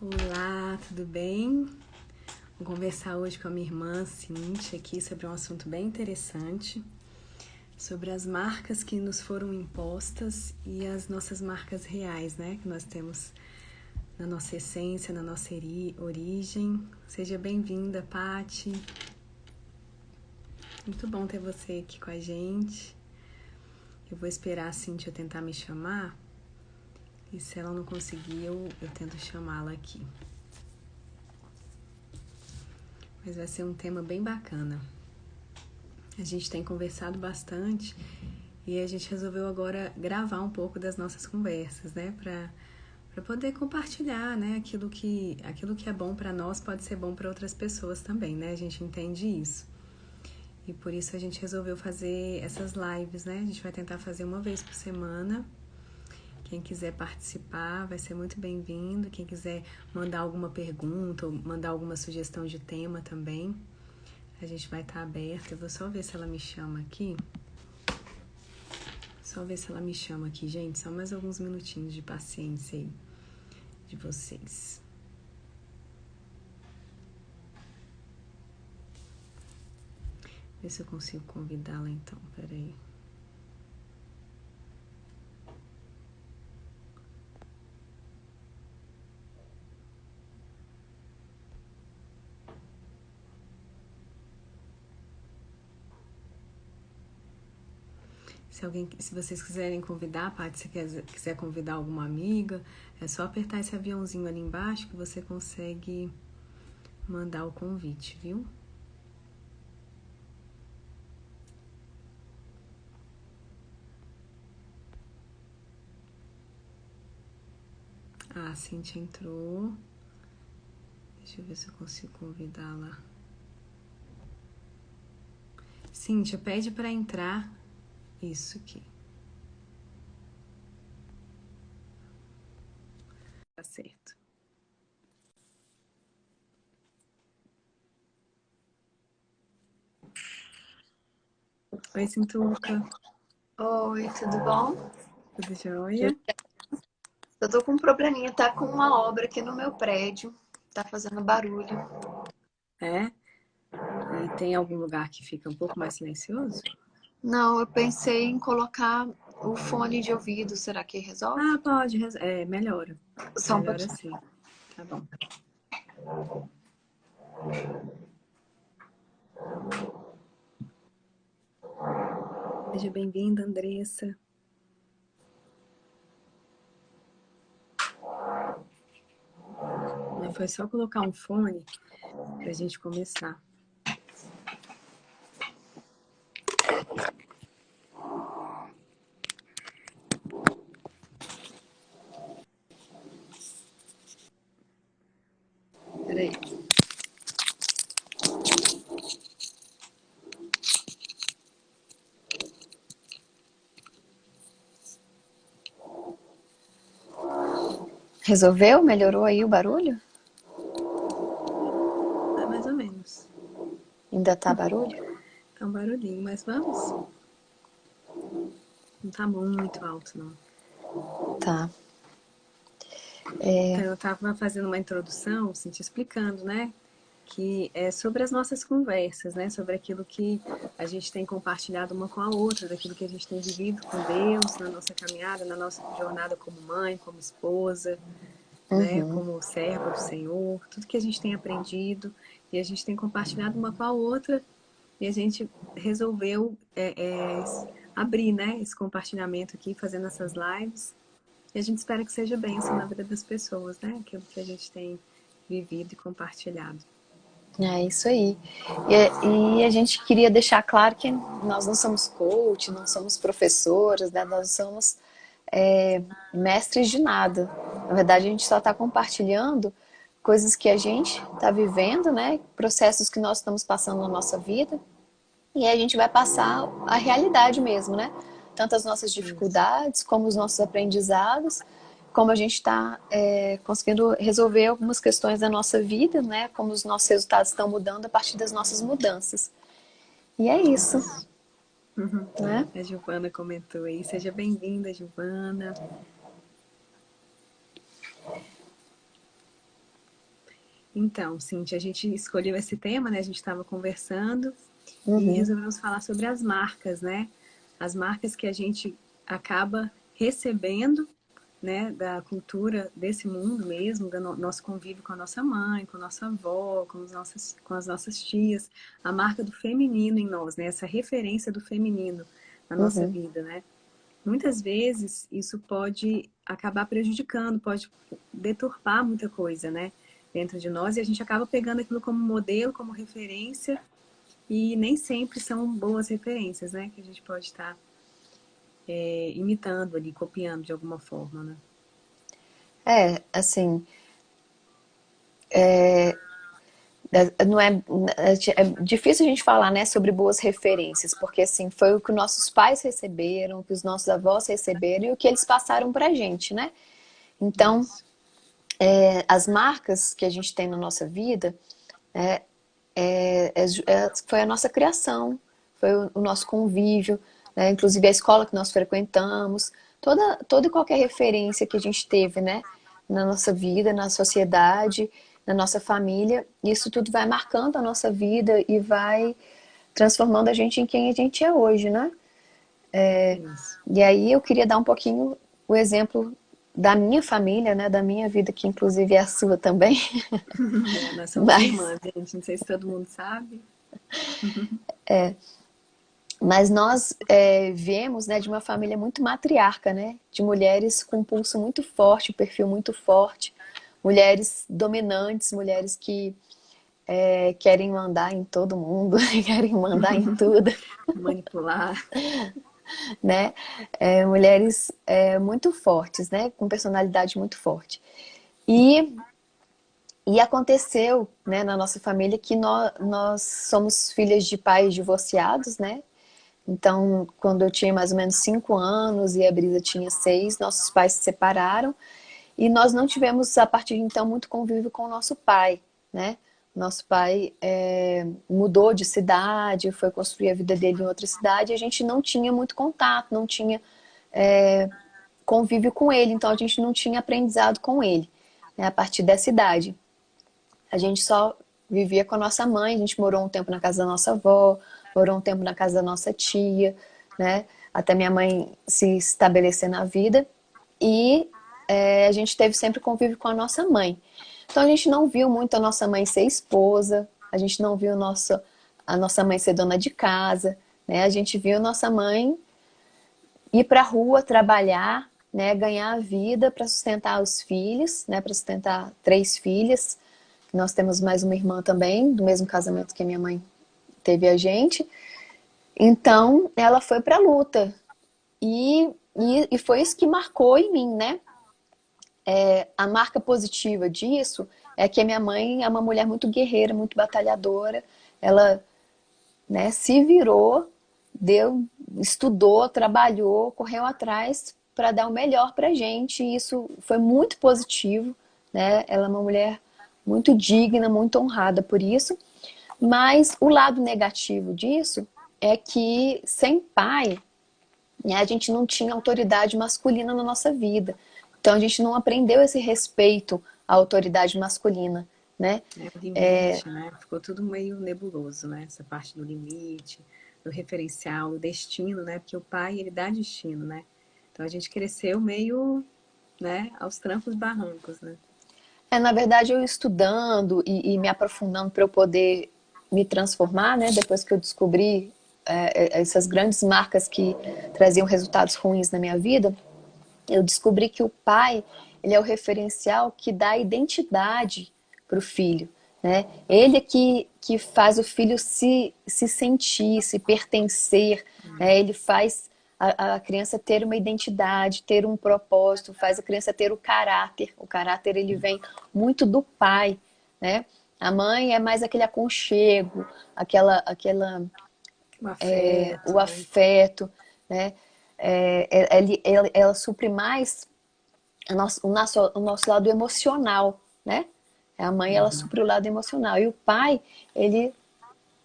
Olá, tudo bem? Vou conversar hoje com a minha irmã Cíntia aqui sobre um assunto bem interessante, sobre as marcas que nos foram impostas e as nossas marcas reais, né? Que nós temos na nossa essência, na nossa origem. Seja bem-vinda, Pati. Muito bom ter você aqui com a gente. Eu vou esperar a Cíntia tentar me chamar e se ela não conseguir, eu tento chamá-la aqui. Mas vai ser um tema bem bacana. A gente tem conversado bastante e a gente resolveu agora gravar um pouco das nossas conversas, né? Para poder compartilhar, né? Aquilo que é bom para nós pode ser bom para outras pessoas também, né? A gente entende isso. E por isso a gente resolveu fazer essas lives, né? A gente vai tentar fazer uma vez por semana. Quem quiser participar vai ser muito bem-vindo. Quem quiser mandar alguma pergunta ou mandar alguma sugestão de tema também, a gente vai estar aberta. Eu vou só ver se ela me chama aqui. Gente. Só mais alguns minutinhos de paciência aí de vocês. Ver se eu consigo convidá-la então. Peraí. Se vocês quiserem convidar, Paty, se quiser convidar alguma amiga, é só apertar esse aviãozinho ali embaixo que você consegue mandar o convite, viu? Ah, a Cíntia entrou. Deixa eu ver se eu consigo convidá-la. Cíntia, pede para entrar. Isso aqui. Tá certo. Oi, Cintuca. Oi, tudo bom? Tudo jóia? Eu tô com um probleminha, tá com uma obra aqui no meu prédio, tá fazendo barulho. É? E tem algum lugar que fica um pouco mais silencioso? Não, eu pensei em colocar o fone de ouvido, será que resolve? Ah, pode. Melhora. Só um Melhora pouquinho. sim. Tá bom. Seja bem-vinda, Andressa. Foi só colocar um fone pra gente começar. Peraí. Resolveu? Melhorou aí o barulho? É mais ou menos. Ainda tá barulho? Tá um barulhinho, mas vamos. Não tá muito alto, não. Tá. Então, eu tava fazendo uma introdução, assim, te explicando, né? Que é sobre as nossas conversas, né? Sobre aquilo que a gente tem compartilhado uma com a outra, daquilo que a gente tem vivido com Deus na nossa caminhada, na nossa jornada como mãe, como esposa, né? Como serva do Senhor, tudo que a gente tem aprendido e a gente tem compartilhado uma com a outra e a gente resolveu abrir, né? Esse compartilhamento aqui, fazendo essas lives. E a gente espera que seja bênção na vida das pessoas, né? Aquilo que a gente tem vivido e compartilhado. É isso aí. E a gente queria deixar claro que nós não somos coach, não somos professores, né? Nós somos mestres de nada. Na verdade, a gente só está compartilhando coisas que a gente está vivendo, né? Processos que nós estamos passando na nossa vida. E aí a gente vai passar a realidade mesmo, né? Tanto as nossas Isso. dificuldades, como os nossos aprendizados, como a gente está conseguindo resolver algumas questões da nossa vida, né? Como os nossos resultados estão mudando a partir das nossas mudanças. E é isso, né? A Giovana comentou aí. Seja bem-vinda, Giovana. Então, Cintia, a gente escolheu esse tema, né? A gente estava conversando e Uhum, resolvemos falar sobre as marcas, né? As marcas que a gente acaba recebendo, né, da cultura desse mundo mesmo, do nosso convívio com a nossa mãe, com a nossa avó, com as nossas tias, a marca do feminino em nós, né? Essa referência do feminino na nossa uhum. vida, né? Muitas vezes isso pode acabar prejudicando, pode deturpar muita coisa, né? Dentro de nós, e a gente acaba pegando aquilo como modelo, como referência, e nem sempre são boas referências, né? Que a gente pode estar imitando ali, copiando de alguma forma, né? É, assim, não é, é difícil a gente falar, né, sobre boas referências, porque assim, foi o que nossos pais receberam, o que os nossos avós receberam e o que eles passaram pra gente, né? Então, Isso. as marcas que a gente tem na nossa vida foi a nossa criação, foi o nosso convívio, né? Inclusive a escola que nós frequentamos, toda e qualquer referência que a gente teve, né, na nossa vida, na sociedade, na nossa família, isso tudo vai marcando a nossa vida e vai transformando a gente em quem a gente é hoje, né? Isso. E aí eu queria dar um pouquinho o exemplo da minha família, né, da minha vida, que inclusive é a sua também, É, nós somos mas irmãs, gente. Não sei se todo mundo sabe. Mas nós viemos, né, de uma família muito matriarca, né? De mulheres com um pulso muito forte, um perfil muito forte, mulheres dominantes, mulheres que querem mandar em todo mundo, querem mandar em tudo, Manipular. né? Mulheres muito fortes, né? Com personalidade muito forte. E, e aconteceu, né, na nossa família que nós somos filhas de pais divorciados, né? Então, quando eu tinha mais ou menos 5 anos e a Brisa tinha 6, nossos pais se separaram e nós não tivemos, a partir de então, muito convívio com o nosso pai, né? Nosso pai mudou de cidade, foi construir a vida dele em outra cidade e a gente não tinha muito contato, não tinha convívio com ele, então a gente não tinha aprendizado com ele, né? A partir dessa idade. A gente só vivia com a nossa mãe, a gente morou um tempo na casa da nossa avó, morou um tempo na casa da nossa tia, né? Até minha mãe se estabelecer na vida. E a gente teve sempre convívio com a nossa mãe. Então a gente não viu muito a nossa mãe ser esposa, a gente não viu a nossa mãe ser dona de casa, né? A gente viu a nossa mãe ir para a rua trabalhar, né? Ganhar a vida para sustentar os filhos, né? Para sustentar 3 filhas. Nós temos mais uma irmã também, do mesmo casamento que a minha mãe teve a gente. Então, ela foi para a luta. E foi isso que marcou em mim, né? A marca positiva disso é que a minha mãe é uma mulher muito guerreira, muito batalhadora. Ela, né, se virou, estudou, trabalhou, correu atrás para dar o melhor para a gente. E isso foi muito positivo, né? Ela é uma mulher muito digna, muito honrada por isso. Mas o lado negativo disso é que sem pai, né, a gente não tinha autoridade masculina na nossa vida. Então a gente não aprendeu esse respeito à autoridade masculina, né? Né? O limite, né? Ficou tudo meio nebuloso, né? Essa parte do limite, do referencial, do destino, né? Porque o pai, ele dá destino, né? Então a gente cresceu meio, né? Aos trancos e barrancos, né? Na verdade, eu estudando e me aprofundando para eu poder me transformar, né? Depois que eu descobri essas grandes marcas que traziam resultados ruins na minha vida, eu descobri que o pai, ele é o referencial que dá identidade para o filho, né? Ele é que faz o filho se sentir, se pertencer, né? Ele faz a criança ter uma identidade, ter um propósito, faz a criança ter o caráter. O caráter, ele vem muito do pai, né? A mãe é mais aquele aconchego, O afeto, o né? afeto, né? Ela supre mais o nosso lado emocional, né? A mãe, ela Uhum. supre o lado emocional. E o pai, ele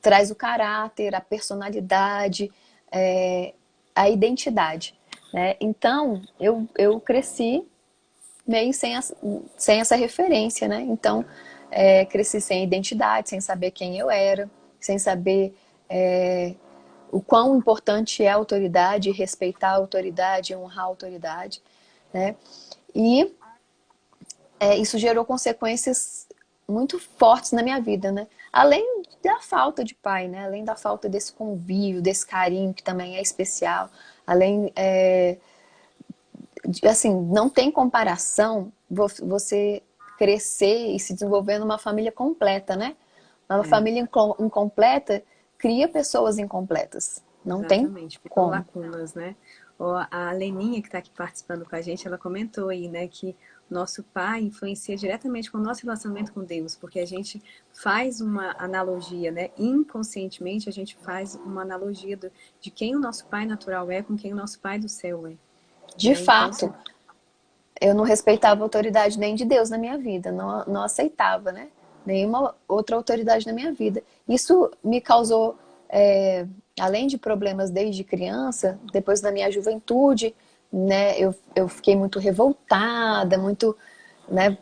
traz o caráter, a personalidade, a identidade, né? Então, eu cresci meio sem essa referência, né? Então, cresci sem identidade, sem saber quem eu era, sem saber o quão importante é a autoridade, respeitar a autoridade, honrar a autoridade, né? E isso gerou consequências muito fortes na minha vida, né? Além da falta de pai, né? Além da falta desse convívio, desse carinho que também é especial, além, assim, não tem comparação você crescer e se desenvolver numa família completa, né? Uma É, família incompleta cria pessoas incompletas. Não tem exatamente, ficam como. lacunas, né? Ó, a Leninha, que está aqui participando com a gente, ela comentou aí, né, que nosso pai influencia diretamente com o nosso relacionamento com Deus, porque a gente faz uma analogia, né? Inconscientemente, a gente faz uma analogia de quem o nosso pai natural é com quem o nosso pai do céu é, De né? Então, fato, eu não respeitava a autoridade nem de Deus na minha vida, não aceitava, né? Nenhuma outra autoridade na minha vida. Isso me causou, além de problemas desde criança, depois na minha juventude, né? Eu fiquei muito revoltada, muito, né?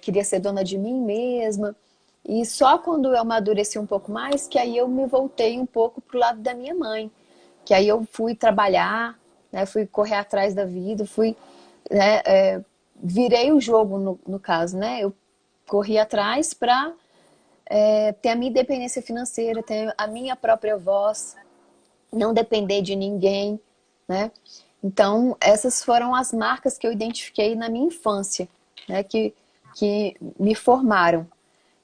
Queria ser dona de mim mesma. E só quando eu amadureci um pouco mais, que aí eu me voltei um pouco pro lado da minha mãe. Que aí eu fui trabalhar, né? Fui correr atrás da vida, fui, né? Virei o jogo no caso, né? Eu corri atrás para ter a minha independência financeira, ter a minha própria voz, não depender de ninguém, né? Então, essas foram as marcas que eu identifiquei na minha infância, né? Que me formaram.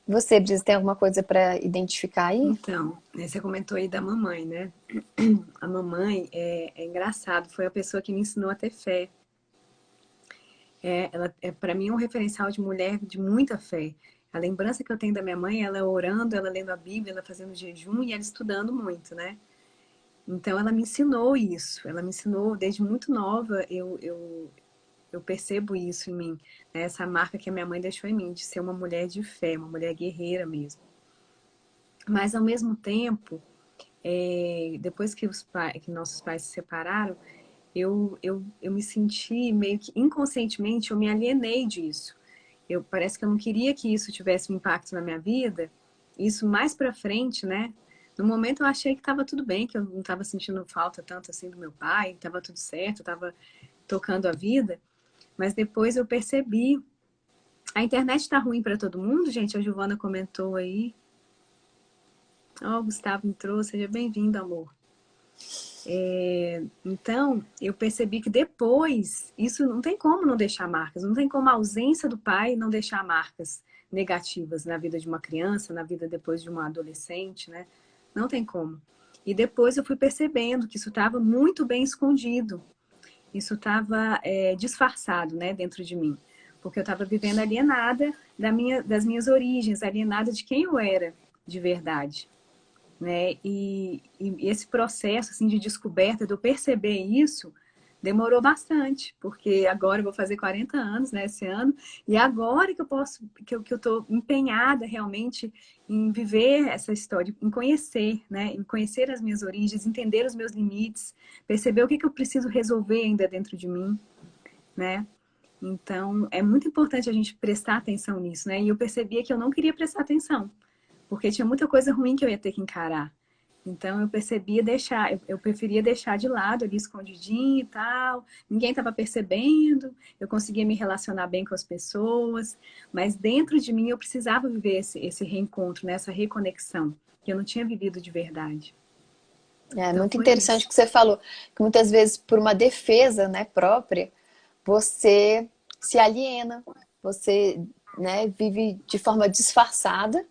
Você, Brisa, tem alguma coisa para identificar aí? então, né, você comentou aí da mamãe, né? A mamãe é engraçado, foi a pessoa que me ensinou a ter fé. Ela é para mim um referencial de mulher de muita fé. A lembrança que eu tenho da minha mãe, ela orando, ela lendo a Bíblia, ela fazendo jejum e ela estudando muito, né? Então ela me ensinou isso. Ela me ensinou desde muito nova. Eu percebo isso em mim, né? Essa marca que a minha mãe deixou em mim de ser uma mulher de fé, uma mulher guerreira mesmo. Mas ao mesmo tempo, depois que nossos pais se separaram, eu me senti meio que inconscientemente, eu me alienei disso. Parece que eu não queria que isso tivesse um impacto na minha vida. Isso mais pra frente, né? No momento eu achei que estava tudo bem, que eu não estava sentindo falta tanto assim do meu pai, estava tudo certo, estava tocando a vida. Mas depois eu percebi. A internet está ruim para todo mundo, gente. A Giovana comentou aí. Ó, o Gustavo entrou, seja bem-vindo, amor. Então, eu percebi que depois, isso não tem como não deixar marcas, não tem como a ausência do pai não deixar marcas negativas na vida de uma criança, na vida depois de uma adolescente, né? Não tem como. E depois eu fui percebendo que isso estava muito bem escondido, isso estava disfarçado, né, dentro de mim, porque eu estava vivendo alienada das minhas origens, alienada de quem eu era de verdade, né? E esse processo assim de descoberta, de eu perceber isso, demorou bastante, porque agora eu vou fazer 40 anos, né, esse ano, e agora que eu posso, que eu tô empenhada realmente em viver essa história, em conhecer, né, em conhecer as minhas origens, entender os meus limites, perceber o que eu preciso resolver ainda dentro de mim, né? Então, é muito importante a gente prestar atenção nisso, né? E eu percebia que eu não queria prestar atenção, porque tinha muita coisa ruim que eu ia ter que encarar. Então eu percebia deixar, eu preferia deixar de lado ali escondidinho e tal. Ninguém estava percebendo, eu conseguia me relacionar bem com as pessoas, mas dentro de mim eu precisava viver esse reencontro, né? Essa reconexão que eu não tinha vivido de verdade. É Então muito foi interessante isso. o que você falou, que muitas vezes por uma defesa, né, própria, você se aliena, você, né, vive de forma disfarçada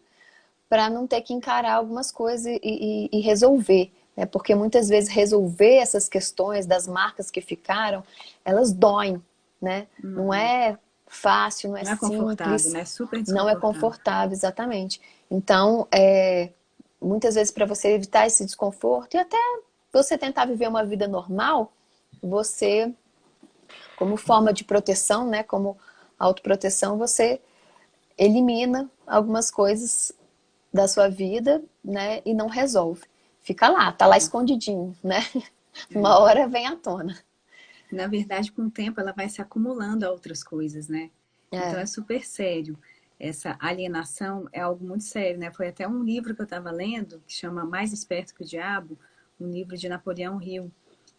para não ter que encarar algumas coisas e resolver, né? Porque muitas vezes resolver essas questões das marcas que ficaram, elas doem, né? Não Uhum. é fácil, não é Não é confortável, simples, né? Super não é desconfortável. confortável, exatamente. Então, muitas vezes para você evitar esse desconforto e até você tentar viver uma vida normal, você, como forma de proteção, né, como autoproteção, você elimina algumas coisas da sua vida, né, e não resolve. Fica lá, tá lá escondidinho, né? Uma É. hora vem à tona. Na verdade, com o tempo ela vai se acumulando a outras coisas, né? Então É, é super sério. essa alienação é algo muito sério, né? Foi até um livro que eu estava lendo, que chama Mais Esperto que o Diabo, um livro de Napoleão Hill,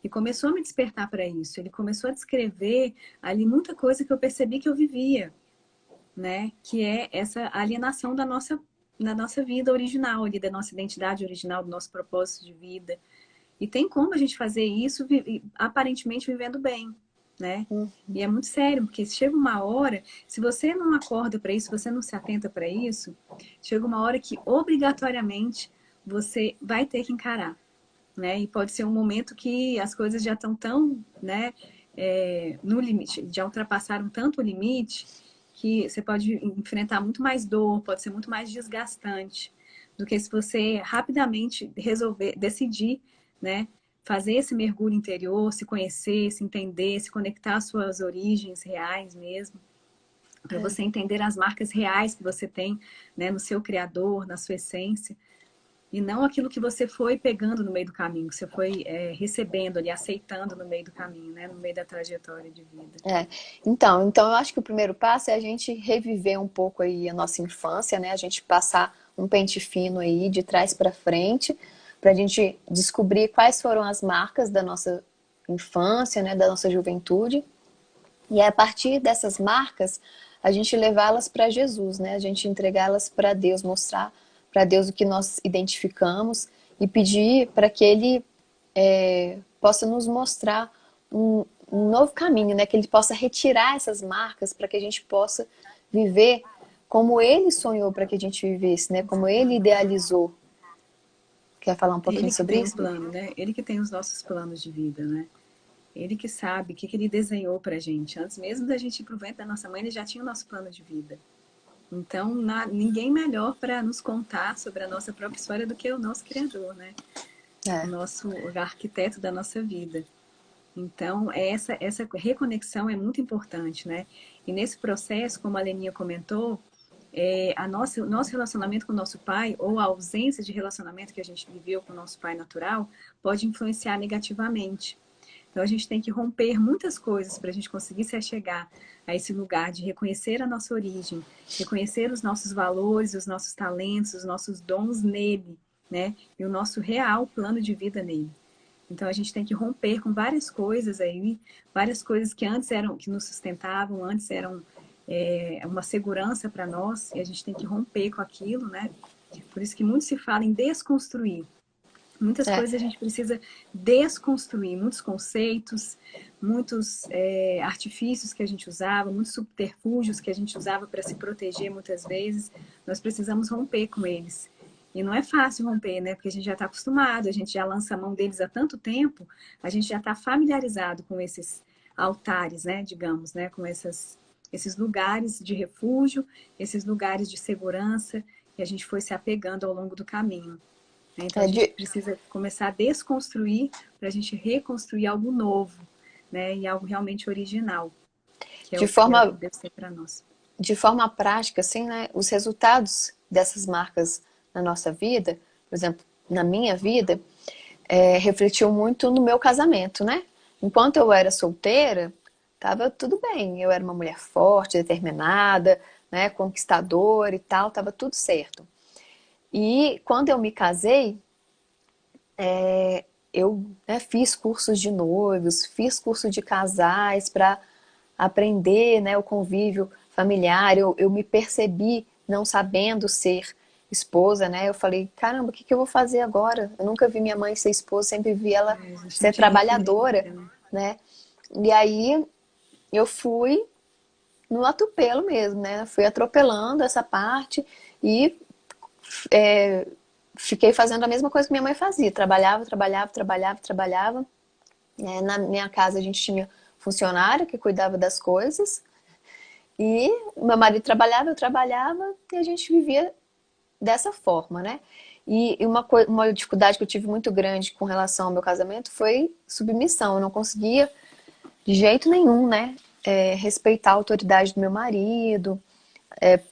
e começou a me despertar para isso. Ele começou a descrever ali muita coisa que eu percebi que eu vivia, né? Que é essa alienação da nossa vida original, ali, da nossa identidade original, do nosso propósito de vida. E tem como a gente fazer isso aparentemente vivendo bem, né? E é muito sério, porque chega uma hora, se você não acorda para isso, se você não se atenta para isso, chega uma hora que obrigatoriamente você vai ter que encarar, né? E pode ser um momento que as coisas já estão tão, né, no limite, já ultrapassaram tanto o limite que você pode enfrentar muito mais dor, pode ser muito mais desgastante do que se você rapidamente resolver, decidir, né, fazer esse mergulho interior, se conhecer, se entender, se conectar às suas origens reais mesmo, para você entender as marcas reais que você tem, né, no seu criador, na sua essência, e não aquilo que você foi pegando no meio do caminho, que você foi recebendo ali, aceitando no meio do caminho, né, no meio da trajetória de vida. Então eu acho que o primeiro passo é a gente reviver um pouco aí a nossa infância, né? A gente passar um pente fino aí de trás para frente, para a gente descobrir quais foram as marcas da nossa infância, né? Da nossa juventude. E a partir dessas marcas, a gente levá-las para Jesus, né? A gente entregá-las para Deus, mostrar para Deus o que nós identificamos e pedir para que Ele possa nos mostrar um novo caminho, né? Que Ele possa retirar essas marcas para que a gente possa viver como Ele sonhou para que a gente vivesse, né? Como Ele idealizou. Quer falar um pouquinho Ele que sobre tem o isso? plano, né? Ele que tem os nossos planos de vida, né? Ele que sabe o que ele desenhou pra gente. Antes mesmo da gente ir pro ventre da nossa mãe, ele já tinha o nosso plano de vida. Então, ninguém melhor para nos contar sobre a nossa própria história do que o nosso Criador, né? O nosso arquiteto da nossa vida. Então, essa reconexão é muito importante, né? E nesse processo, como a Leninha comentou, o nosso relacionamento com o nosso pai, ou a ausência de relacionamento que a gente viveu com o nosso pai natural, pode influenciar negativamente. Então, a gente tem que romper muitas coisas para a gente conseguir se achegar a esse lugar de reconhecer a nossa origem, reconhecer os nossos valores, os nossos talentos, os nossos dons nele, né? E o nosso real plano de vida nele. Então, a gente tem que romper com várias coisas aí, várias coisas que antes eram, que nos sustentavam, antes eram uma segurança para nós, e a gente tem que romper com aquilo, né? Por isso que muito se fala em desconstruir. Muitas É, coisas a gente precisa desconstruir, muitos conceitos, muitos artifícios que a gente usava, muitos subterfúgios que a gente usava para se proteger muitas vezes, nós precisamos romper com eles. E não é fácil romper, né? Porque a gente já está acostumado, a gente já lança a mão deles há tanto tempo, a gente já está familiarizado com esses altares, né? Digamos, né? Com esses lugares de refúgio, esses lugares de segurança, que a gente foi se apegando ao longo do caminho. Então a é gente de, precisa começar a desconstruir para a gente reconstruir algo novo, né? E algo realmente original, que é de o que forma, deve ser para nós. de forma prática, assim, né? Os resultados dessas marcas na nossa vida, por exemplo, na minha vida, refletiu muito no meu casamento, né? Enquanto eu era solteira, tava tudo bem. Eu era uma mulher forte, determinada, né? Conquistadora e tal, tava tudo certo. E quando eu me casei, eu, né, fiz cursos de noivos, fiz curso de casais para aprender, né, o convívio familiar. Eu me percebi não sabendo ser esposa, né? Eu falei, caramba, o que eu vou fazer agora? Eu nunca vi minha mãe ser esposa, sempre vi ela A gente não ser tinha trabalhadora, referência, né? né? E aí eu fui no atropelo mesmo, né? Fui atropelando essa parte e é, fiquei fazendo a mesma coisa que minha mãe fazia. Trabalhava, trabalhava, trabalhava, trabalhava. Na minha casa a gente tinha funcionário que cuidava das coisas. E meu marido trabalhava, eu trabalhava e a gente vivia dessa forma, né? E uma dificuldade que eu tive muito grande com relação ao meu casamento foi submissão. Eu não conseguia, de jeito nenhum, né? Respeitar a autoridade do meu marido,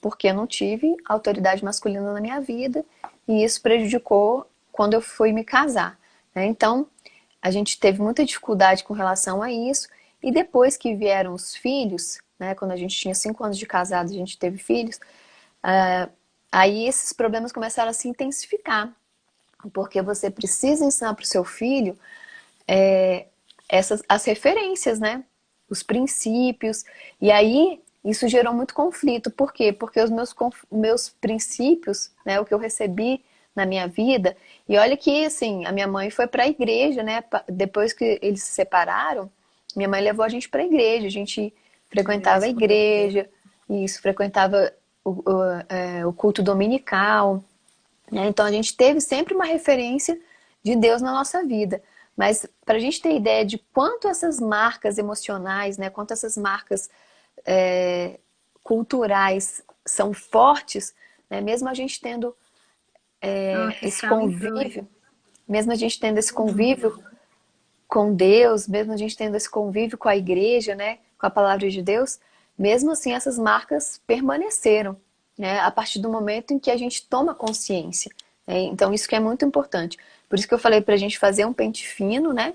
porque eu não tive autoridade masculina na minha vida e isso prejudicou quando eu fui me casar, né? Então, a gente teve muita dificuldade com relação a isso e depois que vieram os filhos, né? Quando a gente tinha 5 anos de casado, a gente teve filhos. Aí esses problemas começaram a se intensificar, porque você precisa ensinar para o seu filho as referências, né? Os princípios. E aí isso gerou muito conflito. Por quê? Porque os meus princípios, né, o que eu recebi na minha vida, e olha que assim, a minha mãe foi para a igreja, né? Depois que eles se separaram, minha mãe levou a gente para a igreja, a gente Viveu a frequentava a escolha dele. igreja, isso, frequentava o culto dominical, né? Então a gente teve sempre uma referência de Deus na nossa vida. Mas para a gente ter ideia de quanto essas marcas emocionais, né, quanto essas marcas é, culturais são fortes, né, mesmo a gente tendo Nossa, esse sal em tudo. convívio, mesmo a gente tendo esse convívio com Deus, mesmo a gente tendo esse convívio com a igreja, né, com a palavra de Deus, mesmo assim essas marcas permaneceram, né, a partir do momento em que a gente toma consciência. Né? Então isso que é muito importante. Por isso que eu falei para a gente fazer um pente fino, né,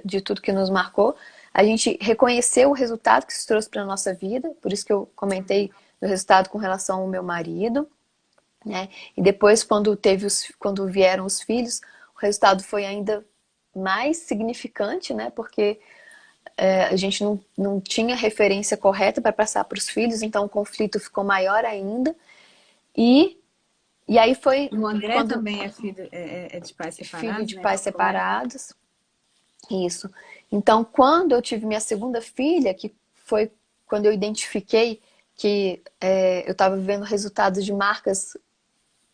de tudo que nos marcou, a gente reconhecer o resultado que isso trouxe para a nossa vida, por isso que eu comentei do resultado com relação ao meu marido, né? E depois, quando vieram os filhos, o resultado foi ainda mais significante, né? Porque a gente não tinha referência correta para passar para os filhos, então o conflito ficou maior ainda. E, e aí foi E o André quando também é filho é de pais filho separados, de né? pais Igual como é. separados, isso. Então, quando eu tive minha segunda filha, que foi quando eu identifiquei que eu estava vivendo resultados de marcas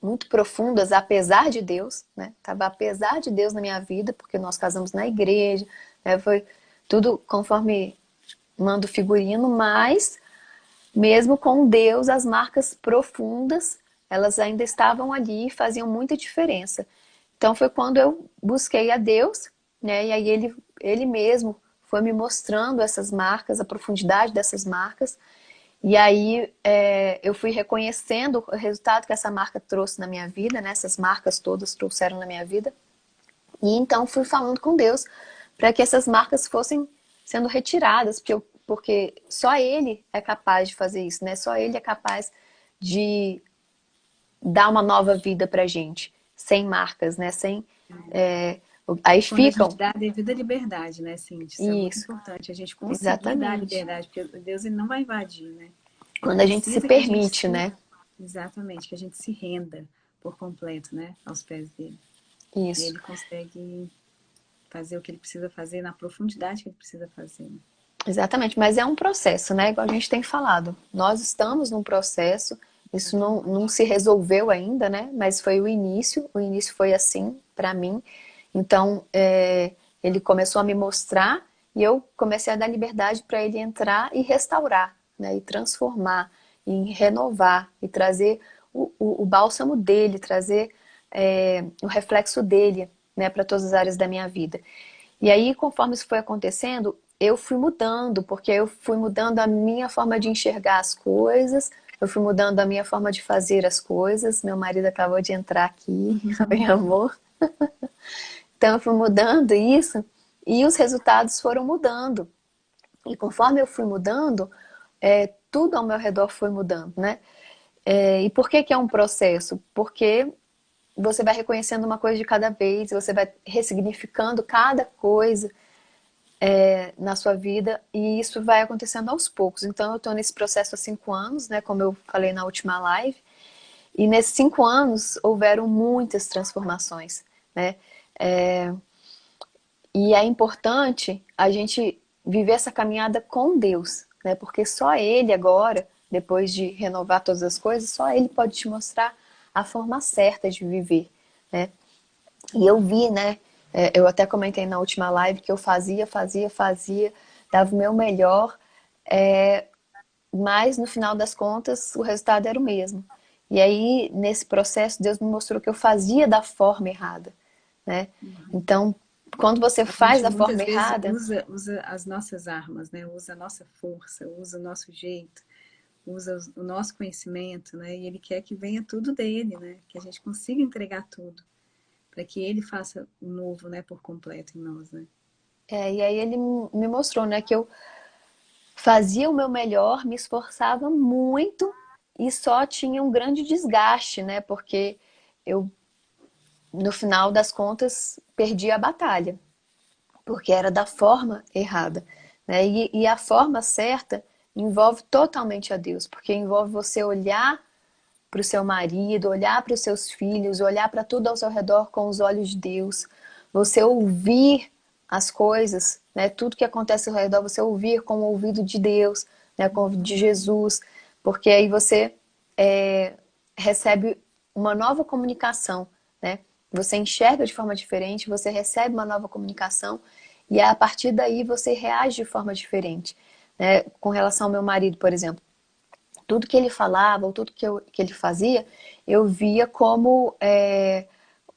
muito profundas, apesar de Deus, né? Tava apesar de Deus na minha vida, porque nós casamos na igreja, né? Foi tudo conforme manda o figurino, mas mesmo com Deus, as marcas profundas, elas ainda estavam ali e faziam muita diferença. Então foi quando eu busquei a Deus, né? E aí ele mesmo foi me mostrando essas marcas, a profundidade dessas marcas. E aí eu fui reconhecendo o resultado que essa marca trouxe na minha vida, né? Essas marcas todas trouxeram na minha vida. E então fui falando com Deus para que essas marcas fossem sendo retiradas, porque só Ele é capaz de fazer isso, né? Só Ele é capaz de dar uma nova vida pra gente, sem marcas, né? Sem. é, Aí Quando a gente ficam. dá a devida liberdade, né, Cintia? Isso é muito Isso, importante. A gente conseguir dar exatamente. liberdade, porque Deus ele não vai invadir, né? Ele Quando a gente se precisa que a gente permite, se. né? Exatamente, que a gente se renda por completo, né? Aos pés dele. Aí Isso. ele consegue fazer o que ele precisa fazer na profundidade que ele precisa fazer. Né? Exatamente, mas é um processo, né? Igual a gente tem falado. Nós estamos num processo, isso não se resolveu ainda, né? Mas foi o início foi assim para mim. Então, ele começou a me mostrar e eu comecei a dar liberdade para ele entrar e restaurar, né? E transformar, e renovar, e trazer o bálsamo dele, trazer o reflexo dele, né? Para todas as áreas da minha vida. E aí, conforme isso foi acontecendo, eu fui mudando, porque eu fui mudando a minha forma de enxergar as coisas, eu fui mudando a minha forma de fazer as coisas. Meu marido acabou de entrar aqui, meu amor. Então, eu fui mudando isso e os resultados foram mudando. E conforme eu fui mudando, tudo ao meu redor foi mudando, né? E por que que é um processo? Porque você vai reconhecendo uma coisa de cada vez, você vai ressignificando cada coisa na sua vida e isso vai acontecendo aos poucos. Então eu estou nesse processo há 5 anos, né, como eu falei na última live, e nesses 5 anos houveram muitas transformações, né? É, e é importante a gente viver essa caminhada com Deus, né? Porque só Ele agora, depois de renovar todas as coisas, só Ele pode te mostrar a forma certa de viver, né? E eu vi, né? Eu até comentei na última live que eu fazia, dava o meu melhor, mas no final das contas o resultado era o mesmo. E aí, nesse processo, Deus me mostrou que eu fazia da forma errada, né? Então, quando você A faz gente da forma muitas vezes errada, usa as nossas armas, né? Usa a nossa força, usa o nosso jeito, usa o nosso conhecimento, né? E ele quer que venha tudo dele, né? Que a gente consiga entregar tudo, para que ele faça o novo, né, por completo em nós, né? e aí ele me mostrou, né, que eu fazia o meu melhor, me esforçava muito, e só tinha um grande desgaste, né? Porque eu, no final das contas, perdi a batalha, porque era da forma errada, né? E a forma certa envolve totalmente a Deus, porque envolve você olhar para o seu marido, olhar para os seus filhos, olhar para tudo ao seu redor com os olhos de Deus, você ouvir as coisas, né? Tudo que acontece ao redor, você ouvir com o ouvido de Deus, né? Com o ouvido de Jesus, porque aí você recebe uma nova comunicação, né? Você enxerga de forma diferente, você recebe uma nova comunicação e a partir daí você reage de forma diferente, né? Com relação ao meu marido, por exemplo, tudo que ele falava, ou tudo que ele fazia, eu via como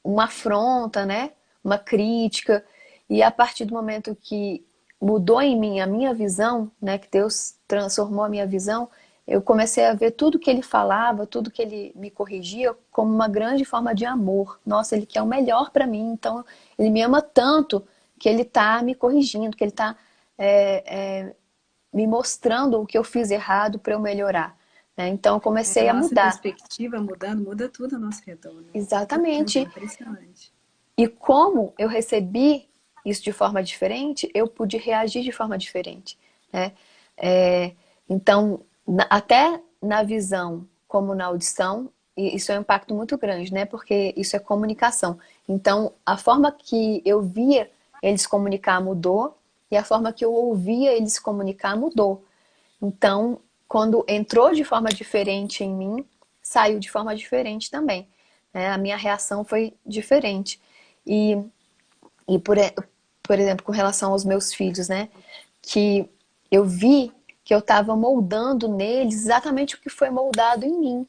uma afronta, né? Uma crítica. E a partir do momento que mudou em mim a minha visão, né? Que Deus transformou a minha visão, eu comecei a ver tudo que ele falava, tudo que ele me corrigia como uma grande forma de amor. Nossa, ele quer o melhor para mim, então ele me ama tanto que ele está me corrigindo, que ele está me mostrando o que eu fiz errado para eu melhorar, né? Então eu A comecei a nossa mudar. perspectiva mudando, muda tudo ao nosso redor, né? Muda tudo, é Exatamente. impressionante. E como eu recebi isso de forma diferente, eu pude reagir de forma diferente, né? Então, até na visão como na audição, isso é um impacto muito grande, né? Porque isso é comunicação. Então, a forma que eu via eles comunicar mudou e a forma que eu ouvia eles comunicar mudou. Então, quando entrou de forma diferente em mim, saiu de forma diferente também, né? A minha reação foi diferente. E, e por exemplo, com relação aos meus filhos, né? Que eu vi que eu estava moldando neles exatamente o que foi moldado em mim,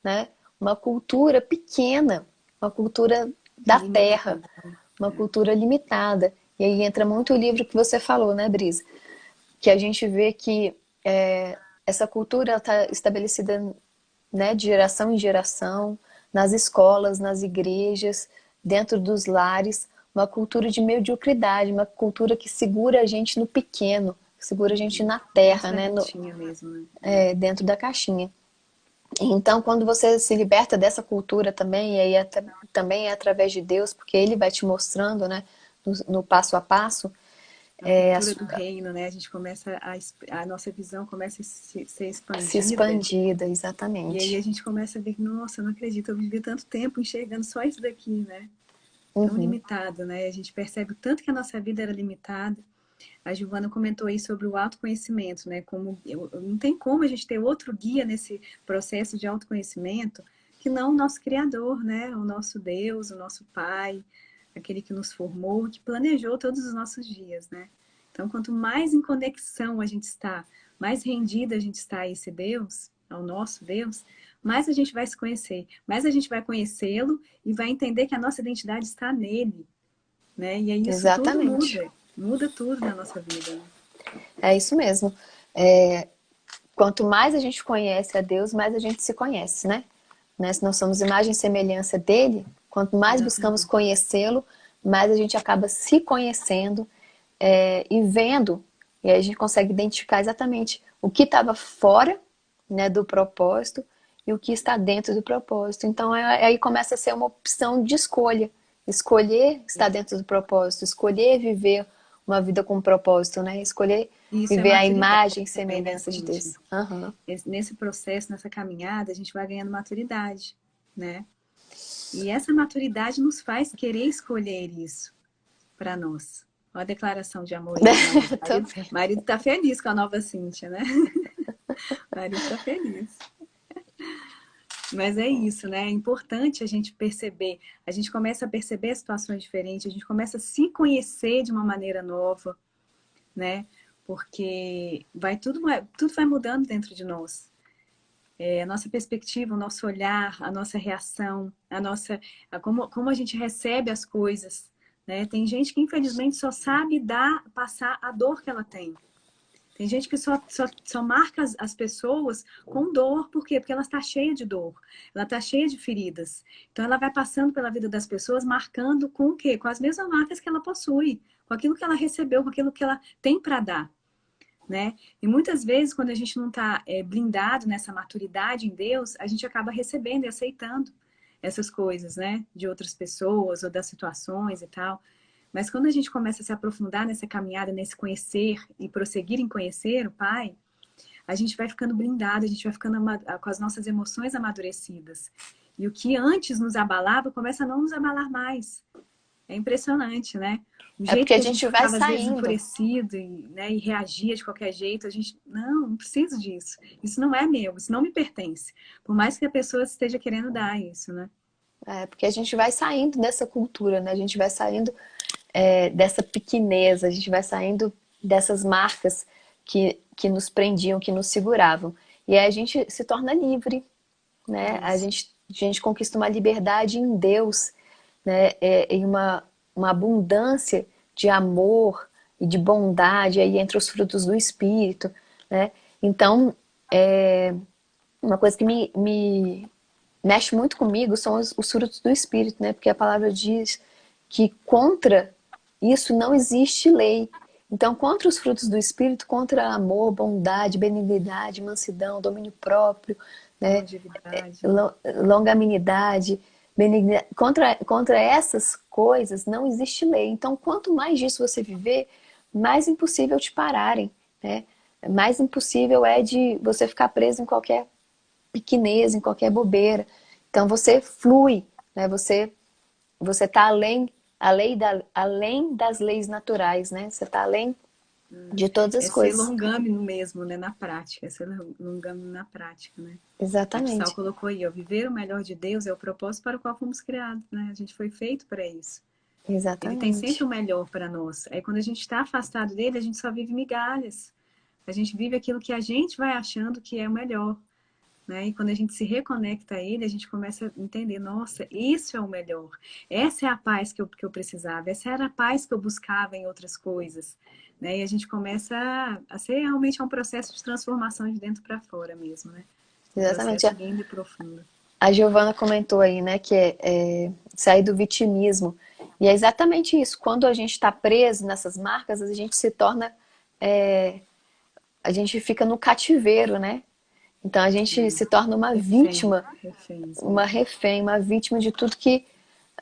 né? Uma cultura pequena, uma cultura da terra, Limitada. uma cultura limitada. E aí entra muito o livro que você falou, né, Brisa? Que a gente vê que essa cultura está estabelecida, né, de geração em geração, nas escolas, nas igrejas, dentro dos lares, uma cultura de mediocridade, uma cultura que segura a gente no pequeno, que segura a gente na Dentro terra, da né, caixinha mesmo, né? dentro da caixinha. Então, quando você se liberta dessa cultura também, e aí também é através de Deus, porque Ele vai te mostrando, né, no passo a passo, A cultura do reino, né? A gente começa a nossa visão começa a ser se expandida. expandida, E aí a exatamente. gente começa a ver, nossa, eu não acredito, eu vivi tanto tempo enxergando só isso daqui, né? Tão Uhum. limitado, né? A gente percebe o tanto que a nossa vida era limitada. A Giovana comentou aí sobre o autoconhecimento, né? Como não tem como a gente ter outro guia nesse processo de autoconhecimento que não o nosso Criador, né? O nosso Deus, o nosso Pai, aquele que nos formou, que planejou todos os nossos dias, né? Então, quanto mais em conexão a gente está, mais rendida a gente está a esse Deus, ao nosso Deus, mais a gente vai se conhecer, mais a gente vai conhecê-lo e vai entender que a nossa identidade está nele, né? E aí isso tudo Exatamente. muda tudo na nossa vida, né? É isso mesmo. É, quanto mais a gente conhece a Deus, mais a gente se conhece, né? Se nós somos imagem e semelhança dele, quanto mais buscamos Exatamente. conhecê-lo, mais a gente acaba se conhecendo e vendo, e aí a gente consegue identificar exatamente o que estava fora, né, do propósito e o que está dentro do propósito. Então aí começa a ser uma opção de escolha. Escolher estar dentro do propósito, escolher viver uma vida com propósito, né? Escolher E isso é viver a maturidade imagem e também, né, semelhança de Cintia? Deus. Uhum. Nesse processo, nessa caminhada, a gente vai ganhando maturidade, né? E essa maturidade nos faz querer escolher isso para nós. Olha a declaração de amor aí do marido. Tô O vendo. marido tá feliz com a nova Cíntia, né? O marido tá feliz. Mas é isso, né? É importante a gente perceber. A gente começa a perceber situações diferentes, a gente começa a se conhecer de uma maneira nova, né? Porque tudo vai mudando dentro de nós. A nossa perspectiva, o nosso olhar, a nossa reação, como a gente recebe as coisas, né? Tem gente que infelizmente só sabe passar a dor que ela tem. Tem gente que só marca as pessoas com dor, por quê? Porque ela está cheia de dor, ela está cheia de feridas. Então ela vai passando pela vida das pessoas, marcando com o quê? Com as mesmas marcas que ela possui, com aquilo que ela recebeu, com aquilo que ela tem para dar. né? E muitas vezes, quando a gente não está blindado nessa maturidade em Deus, a gente acaba recebendo e aceitando essas coisas, né? De outras pessoas ou das situações e tal. Mas quando a gente começa a se aprofundar nessa caminhada, nesse conhecer e prosseguir em conhecer o Pai, a gente vai ficando blindado, a gente vai ficando com as nossas emoções amadurecidas. E o que antes nos abalava começa a não nos abalar mais. É impressionante, né? O É jeito porque a que a gente gente vai ficava, às vezes, saindo. enfurecido e, né, e reagia de qualquer jeito, a gente, não preciso disso. Isso não é meu, isso não me pertence. Por mais que a pessoa esteja querendo dar isso, né? É porque a gente vai saindo dessa cultura, né? A gente vai saindo dessa pequenez, a gente vai saindo dessas marcas que nos prendiam, que nos seguravam. E aí a gente se torna livre, né? Isso. A gente conquista uma liberdade em Deus, né? Em uma abundância de amor e de bondade aí entre os frutos do Espírito, né? Então, uma coisa que me mexe muito comigo são os frutos do Espírito, né? Porque a palavra diz que contra isso não existe lei. Então, contra os frutos do Espírito, contra amor, bondade, benignidade, mansidão, domínio próprio, né? Longevidade, né? Longanimidade, benignidade, contra essas coisas não existe lei. Então, quanto mais disso você viver, mais impossível te pararem, né? Mais impossível é de você ficar preso em qualquer pequenez, em qualquer bobeira. Então você flui, né? Você está além das leis naturais, né? Você está além de todas as É ser coisas. longâmino mesmo, né? Na prática, é ser longâmino na prática, né? E o Sal Exatamente, colocou aí, ó, viver o melhor de Deus é o propósito para o qual fomos criados, né? A gente foi feito para isso. Ele tem sempre exatamente, o melhor para nós. Aí quando a gente está afastado dele, a gente só vive migalhas. A gente vive aquilo que a gente vai achando que é o melhor, né? E quando a gente se reconecta a ele, a gente começa a entender, nossa, isso é o melhor. Essa é a paz que eu precisava. Essa era a paz que eu buscava em outras coisas, né? E a gente começa a ser realmente um processo de transformação de dentro para fora mesmo, né? Um exatamente. processo lindo e profundo. A Giovana comentou aí, né, que é sair do vitimismo. E é exatamente isso. Quando a gente está preso nessas marcas, a gente se torna, a gente fica no cativeiro, né? Então a gente se torna uma Refém, vítima, reféns uma mesmo. refém, uma vítima de tudo que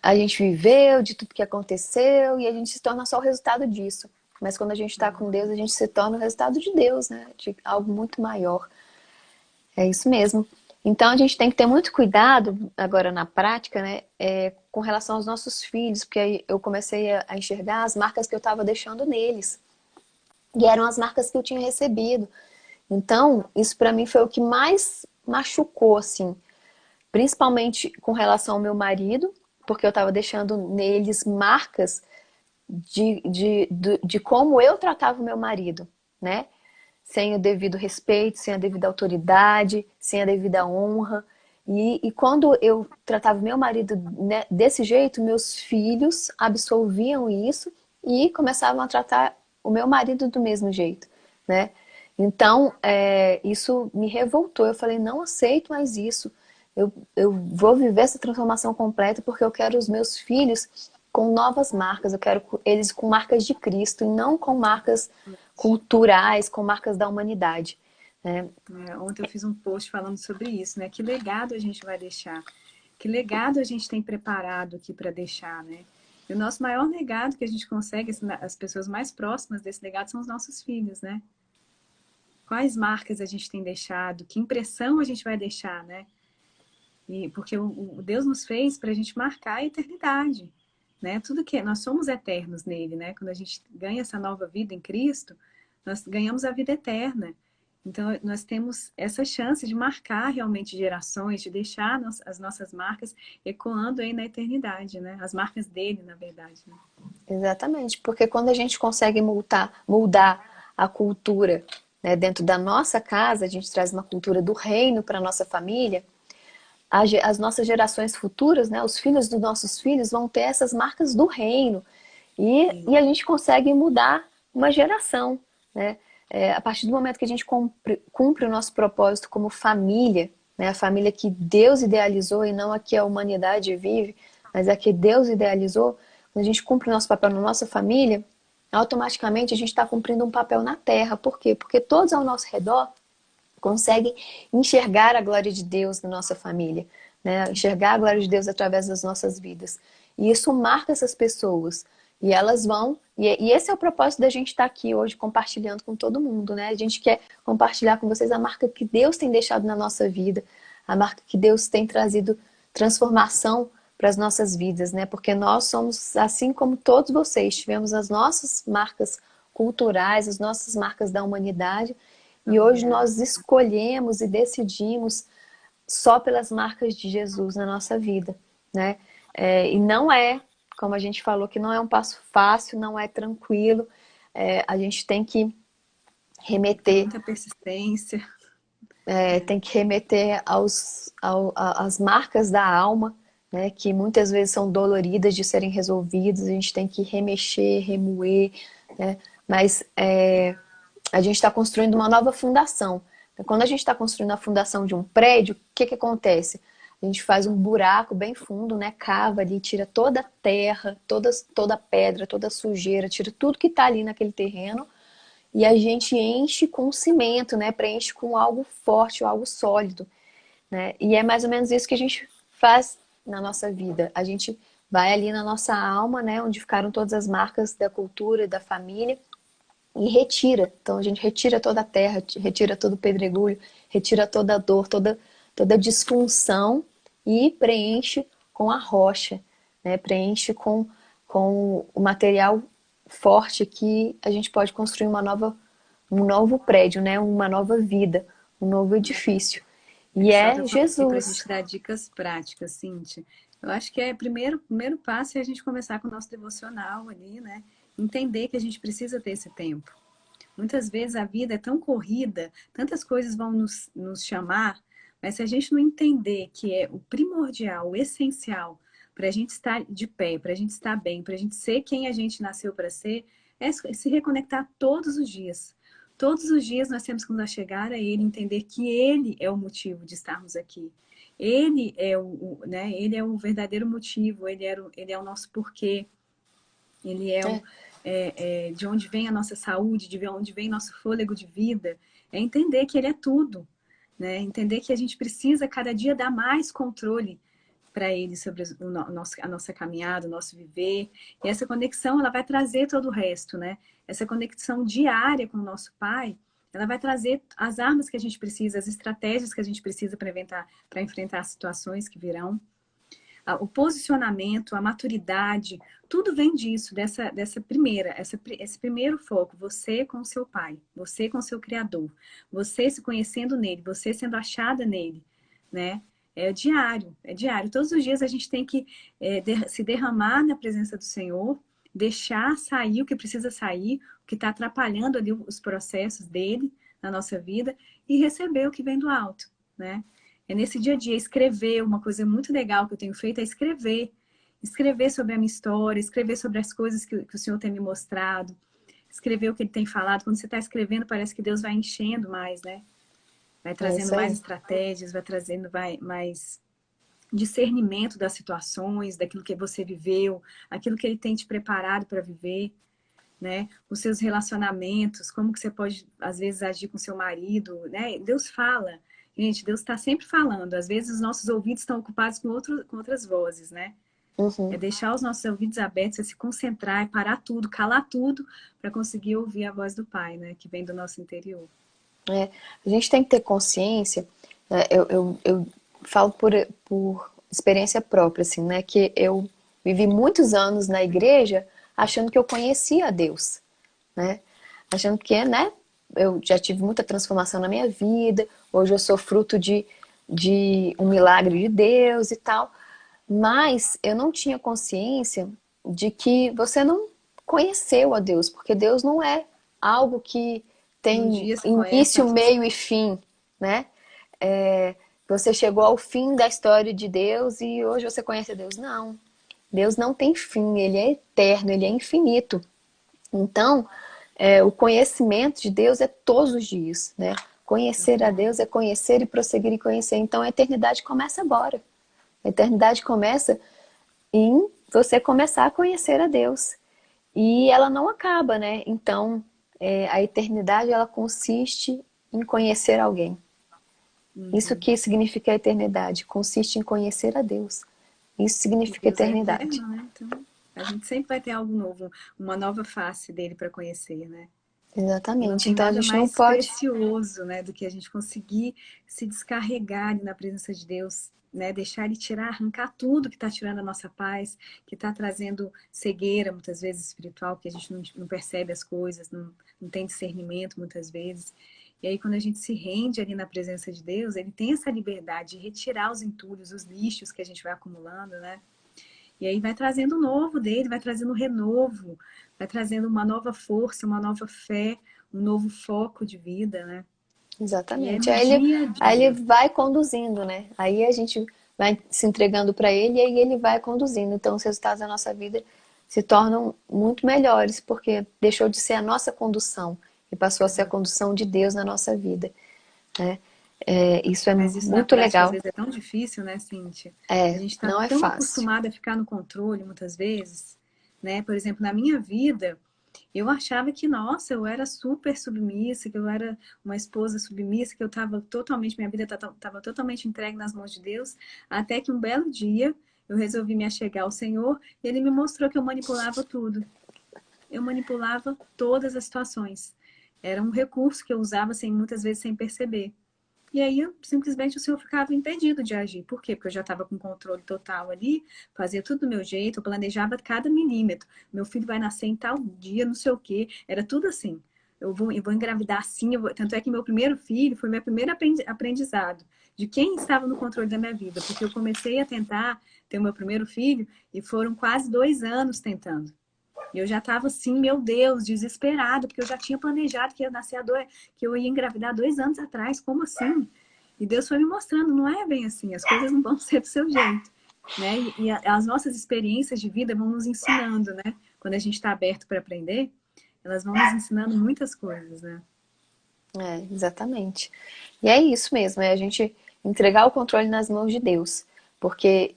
a gente viveu, de tudo que aconteceu, e a gente se torna só o resultado disso. Mas quando a gente está com Deus, a gente se torna o resultado de Deus, né? De algo muito maior. É isso mesmo. Então a gente tem que ter muito cuidado agora na prática, né? Com relação aos nossos filhos, porque aí eu comecei a enxergar as marcas que eu estava deixando neles. E eram as marcas que eu tinha recebido. Então, isso para mim foi o que mais machucou, assim, principalmente com relação ao meu marido, porque eu estava deixando neles marcas de como eu tratava o meu marido, né? Sem o devido respeito, sem a devida autoridade, sem a devida honra. E quando eu tratava meu marido, né, desse jeito, meus filhos absolviam isso e começavam a tratar o meu marido do mesmo jeito, né? Então, isso me revoltou. Eu falei, não aceito mais isso. Eu vou viver essa transformação completa porque eu quero os meus filhos com novas marcas. Eu quero eles com marcas de Cristo e não com marcas culturais, com marcas da humanidade, né? Ontem eu fiz um post falando sobre isso, né? Que legado a gente vai deixar? Que legado a gente tem preparado aqui para deixar, né? E o nosso maior legado que a gente consegue, as pessoas mais próximas desse legado são os nossos filhos, né? Quais marcas a gente tem deixado? Que impressão a gente vai deixar, né? E porque o Deus nos fez para a gente marcar a eternidade, né? Tudo que nós somos eternos nele, né? Quando a gente ganha essa nova vida em Cristo, nós ganhamos a vida eterna. Então, nós temos essa chance de marcar realmente gerações, de deixar as nossas marcas ecoando aí na eternidade, né? As marcas dele, na verdade, né? Exatamente, porque quando a gente consegue mudar a cultura, né, dentro da nossa casa, a gente traz uma cultura do reino para a nossa família, as nossas gerações futuras, né, os filhos dos nossos filhos vão ter essas marcas do reino. E a gente consegue mudar uma geração, né? A partir do momento que a gente cumpre o nosso propósito como família, né, a família que Deus idealizou e não a que a humanidade vive, mas a que Deus idealizou, quando a gente cumpre o nosso papel na nossa família, automaticamente a gente está cumprindo um papel na Terra. Por quê? Porque todos ao nosso redor conseguem enxergar a glória de Deus na nossa família, né? Enxergar a glória de Deus através das nossas vidas. E isso marca essas pessoas. E elas vão... E esse é o propósito da gente estar aqui hoje compartilhando com todo mundo, né? A gente quer compartilhar com vocês a marca que Deus tem deixado na nossa vida, a marca que Deus tem trazido transformação para as nossas vidas, né? Porque nós somos, assim como todos vocês, tivemos as nossas marcas culturais, as nossas marcas da humanidade, e hoje nós escolhemos e decidimos só pelas marcas de Jesus na nossa vida, né? E não é, como a gente falou, que não é um passo fácil, não é tranquilo, a gente tem que remeter... Muita persistência. Tem que remeter às marcas da alma, né, que muitas vezes são doloridas de serem resolvidas, a gente tem que remexer, remoer, né, mas a gente está construindo uma nova fundação. Quando a gente está construindo a fundação de um prédio, o que acontece? A gente faz um buraco bem fundo, né, cava ali, tira toda a terra, toda a pedra, toda a sujeira, tira tudo que está ali naquele terreno, e a gente enche com cimento, né? Preenche com algo forte, algo sólido, né? E é mais ou menos isso que a gente faz na nossa vida. A gente vai ali na nossa alma, né? Onde ficaram todas as marcas da cultura, da família, e retira. Então a gente retira toda a terra, retira todo o pedregulho, retira toda a dor, toda a disfunção e preenche com a rocha, né? Preenche com o material forte que a gente pode construir um novo prédio, né? Uma nova vida, um novo edifício. E Sandra, é eu falei aqui para a gente Jesus. dar dicas práticas, Cíntia. Eu acho que primeiro passo é a gente começar com o nosso devocional ali, né? Entender que a gente precisa ter esse tempo. Muitas vezes a vida é tão corrida, tantas coisas vão nos chamar, mas se a gente não entender que é o primordial, o essencial, para a gente estar de pé, para a gente estar bem, para a gente ser quem a gente nasceu para ser, é se reconectar todos os dias. Todos os dias nós temos que nos chegar a Ele, entender que Ele é o motivo de estarmos aqui. Ele é né, Ele é o verdadeiro motivo, ele é o nosso porquê. Ele é, de onde vem a nossa saúde, de onde vem nosso fôlego de vida. É entender que Ele é tudo, né? Entender que a gente precisa cada dia dar mais controle para Ele sobre a nossa caminhada, o nosso viver. E essa conexão, ela vai trazer todo o resto, né? Essa conexão diária com o nosso Pai, ela vai trazer as armas que a gente precisa, as estratégias que a gente precisa para enfrentar as situações que virão. O posicionamento, a maturidade, tudo vem disso, esse primeiro foco, você com o seu pai, você com o seu criador, você se conhecendo nele, você sendo achada nele, né? É diário, é diário. Todos os dias a gente tem que se derramar na presença do Senhor, deixar sair o que precisa sair, o que está atrapalhando ali os processos dele na nossa vida e receber o que vem do alto, né? É nesse dia a dia, escrever, uma coisa muito legal que eu tenho feito é escrever. Escrever sobre a minha história, escrever sobre as coisas que o Senhor tem me mostrado, escrever o que Ele tem falado. Quando você está escrevendo, parece que Deus vai enchendo mais, né? Vai É trazendo isso mais aí. estratégias, vai trazendo mais discernimento das situações, daquilo que você viveu, aquilo que Ele tem te preparado para viver, né? Os seus relacionamentos, como que você pode, às vezes, agir com seu marido, né? Deus fala. Gente, Deus está sempre falando. Às vezes os nossos ouvidos estão ocupados com outras vozes, né? É Uhum. deixar os nossos ouvidos abertos, é se concentrar, é parar tudo, calar tudo, para conseguir ouvir a voz do Pai, né? Que vem do nosso interior. A gente tem que ter consciência, né? Eu falo por experiência própria, assim, né? Que eu vivi muitos anos na igreja achando que eu conhecia a Deus, né? Achando que, né? Eu já tive muita transformação na minha vida, hoje eu sou fruto de um milagre de Deus e tal, mas eu não tinha consciência de que você não conheceu a Deus, porque Deus não é algo que Um tem dia você conhece, início, meio e fim, né? É, você chegou ao fim da história de Deus e hoje você conhece a Deus. Não. Deus não tem fim, Ele é eterno, Ele é infinito. Então, o conhecimento de Deus é todos os dias, né? Conhecer a Deus é conhecer e prosseguir e conhecer. Então, a eternidade começa agora. A eternidade começa em você começar a conhecer a Deus. e ela não acaba, né? Então, a eternidade, ela consiste em conhecer alguém. Isso Uhum. que significa a eternidade, consiste em conhecer a Deus. Isso E significa Deus é eternidade. eterno, né? Então, a gente sempre vai ter algo novo, uma nova face dele para conhecer, né? E não Exatamente. tem Então a nada gente não mais pode. precioso, né, do que a gente conseguir se descarregar ali na presença de Deus, né, deixar ele tirar, arrancar tudo que está tirando a nossa paz, que está trazendo cegueira, muitas vezes espiritual, porque a gente não percebe as coisas, não tem discernimento muitas vezes. E aí, quando a gente se rende ali na presença de Deus, ele tem essa liberdade de retirar os entulhos, os lixos que a gente vai acumulando, né? E aí vai trazendo o novo dele, vai trazendo o renovo, vai trazendo uma nova força, uma nova fé, um novo foco de vida, né? E é Exatamente. no dia a Aí ele dia. vai conduzindo, né? Aí a gente vai se entregando para ele e aí ele vai conduzindo. Então os resultados da nossa vida se tornam muito melhores, porque deixou de ser a nossa condução e passou a ser a condução de Deus na nossa vida, né? Isso é Mas isso na muito prática às legal. vezes é tão difícil, né, Cíntia? A É, gente está não é tão fácil. acostumado a ficar no controle muitas vezes, né? Por exemplo, na minha vida, eu achava que, nossa, eu era super submissa, que eu era uma esposa submissa, que eu estava totalmente, minha vida estava totalmente entregue nas mãos de Deus, até que um belo dia eu resolvi me achegar ao Senhor e Ele me mostrou que eu manipulava tudo. Eu manipulava todas as situações. Era um recurso que eu usava sem, muitas vezes sem perceber. E aí, simplesmente, o senhor ficava impedido de agir. Por quê? Porque eu já estava com controle total ali, fazia tudo do meu jeito, eu planejava cada milímetro. Meu filho vai nascer em tal dia, não sei o quê. Era tudo assim. Eu vou engravidar assim. Tanto é que meu primeiro filho foi meu primeiro aprendizado de quem estava no controle da minha vida. Porque eu comecei a tentar ter o meu primeiro filho e foram quase 2 anos tentando. E eu já estava assim, meu Deus, desesperada, porque eu já tinha planejado que ia nascer que eu ia engravidar 2 anos atrás. Como assim? E Deus foi me mostrando, não é bem assim, as coisas não vão ser do seu jeito, né? As nossas experiências de vida vão nos ensinando, né? Quando a gente está aberto para aprender, elas vão nos ensinando muitas coisas, né? Exatamente. E é isso mesmo, é a gente entregar o controle nas mãos de Deus. Porque